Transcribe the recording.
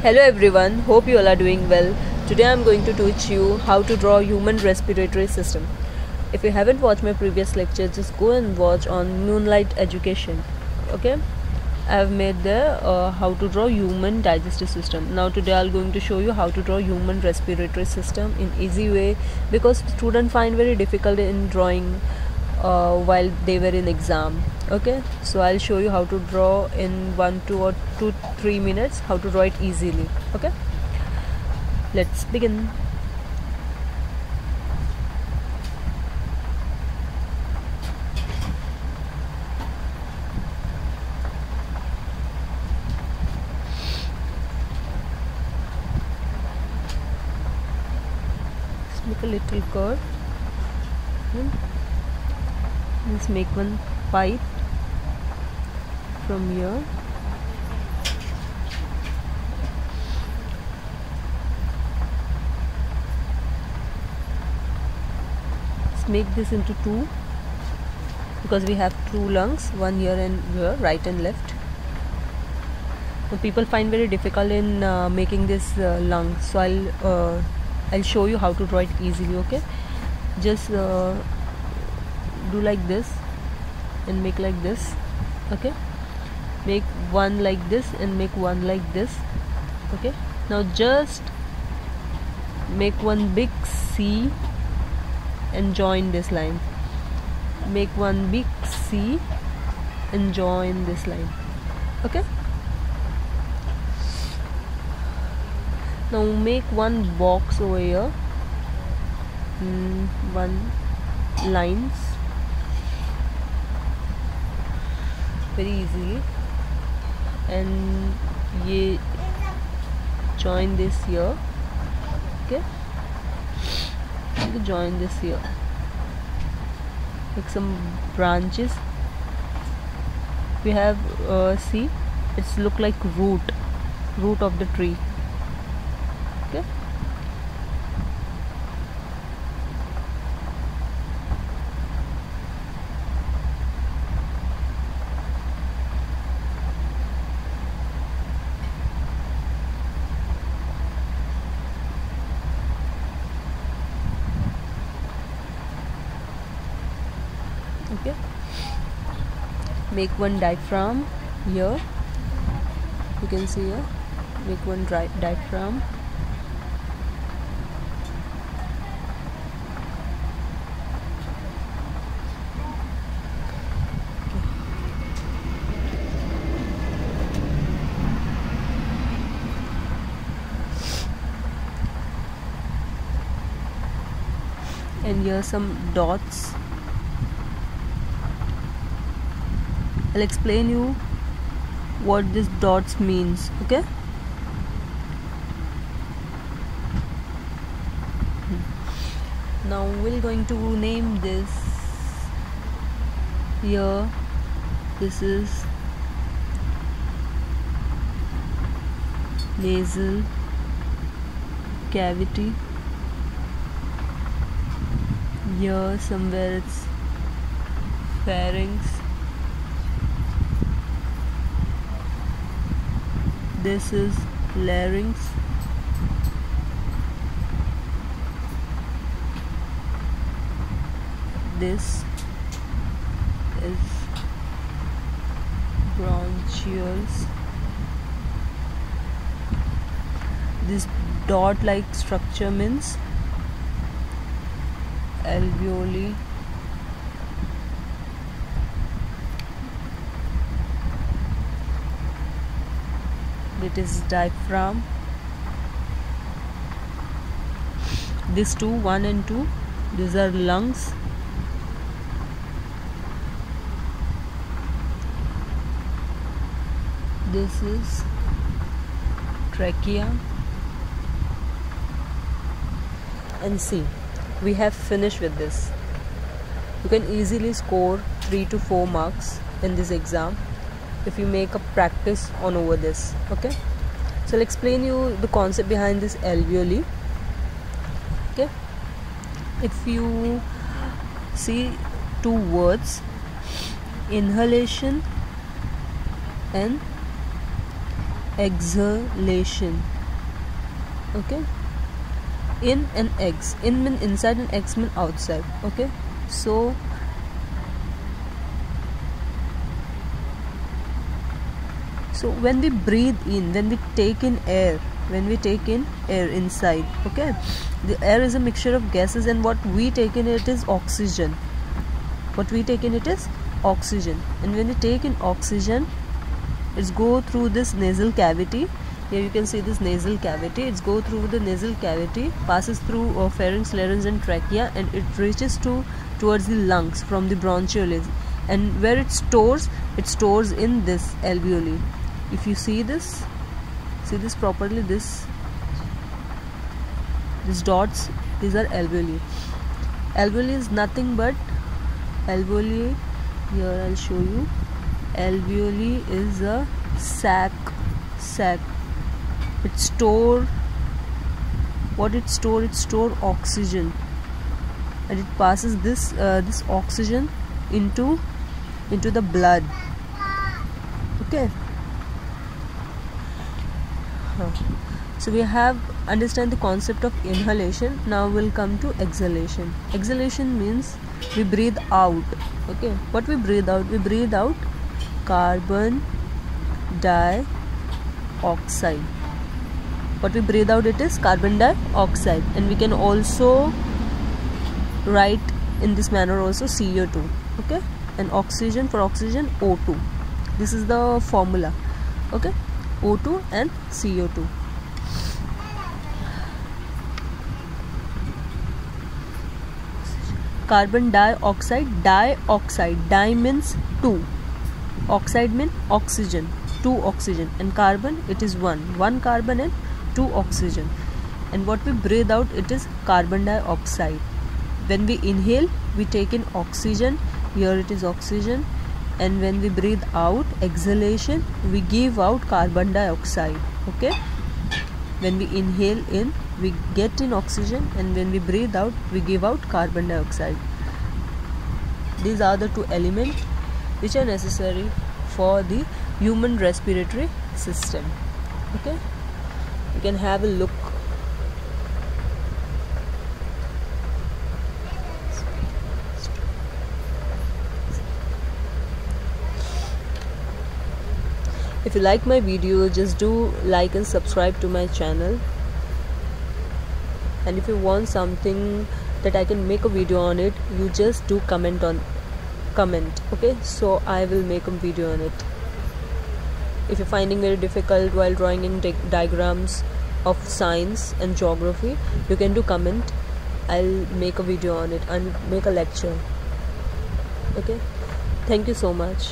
Hello everyone, hope you all are doing well. Today I am going to teach you how to draw human respiratory system. If you haven't watched my previous lecture, just go and watch on Moonlight Education. Okay, I have made there how to draw human digestive system. Now today I am going to show you how to draw human respiratory system in easy way, because students find very difficult in drawing while they were in exam. Okay, so I'll show you how to draw in 3 minutes, how to draw it easily. Okay, let's begin. Let's make a little curve. Let's make one pipe from here. Let's make this into two, because we have two lungs, one here and here, right and left. So people find very difficult in making this lungs, so I'll show you how to draw it easily. Okay, just do like this and make like this. Okay, make one like this and make one like this. Okay, now just make one big C and join this line. Make one big C and join this line. Okay, now make one box over here, one lines, very easily, and ye join this here. Okay, join this here, like some branches we have. See, it's look like root of the tree. Okay, okay, make one diaphragm here. You can see here, make one diaphragm. And here some dots. I'll explain you what this dots means. Okay, now we're going to name this. Here, this is nasal cavity. Here somewhere it's pharynx. This is larynx. This is bronchioles. This dot like structure means alveoli. It is diaphragm. These two, 1 and 2, these are lungs. This is trachea. And see, we have finished with this. You can easily score 3 to 4 marks in this exam if you make a practice on over this. Okay, so I'll explain you the concept behind this alveoli. Okay, if you see two words, inhalation and exhalation. Okay, in and ex. In mean inside and ex mean outside. Okay, so when we breathe in, when we take in air inside, okay, the air is a mixture of gases, and what we take in it is oxygen. And when we take in oxygen, it's go through this nasal cavity. Here you can see this nasal cavity. It's go through the nasal cavity, passes through pharynx, larynx and trachea, and it reaches towards the lungs from the bronchioles, and where it stores in this alveoli. If you see this properly, these dots, these are alveoli. Alveoli is nothing but alveoli. Here I'll show you. Alveoli is a sac. It store oxygen, and it passes this oxygen into the blood. Okay. So we have understand the concept of inhalation. Now we'll come to exhalation. Exhalation means we breathe out. Okay, what we breathe out? We breathe out carbon dioxide. What we breathe out, it is carbon dioxide, and we can also write in this manner also CO2. Okay, and oxygen, for oxygen, O2. This is the formula. Okay, O2 and CO2. Carbon dioxide, di means 2, oxide means oxygen, 2 oxygen, and carbon, it is 1 carbon and 2 oxygen. And what we breathe out, it is carbon dioxide. When we inhale, we take in oxygen. Here it is oxygen. And when we breathe out, exhalation, we give out carbon dioxide. Okay, when we inhale in, we get in oxygen, and when we breathe out, we give out carbon dioxide. These are the 2 elements which are necessary for the human respiratory system. Okay, you can have a look. If you like my video, just do like and subscribe to my channel. And if you want something that I can make a video on it, you just do comment. Okay, so I will make a video on it. If you're finding very difficult while drawing in diagrams of science and geography, you can do comment. I'll make a video on it and make a lecture. Okay, thank you so much.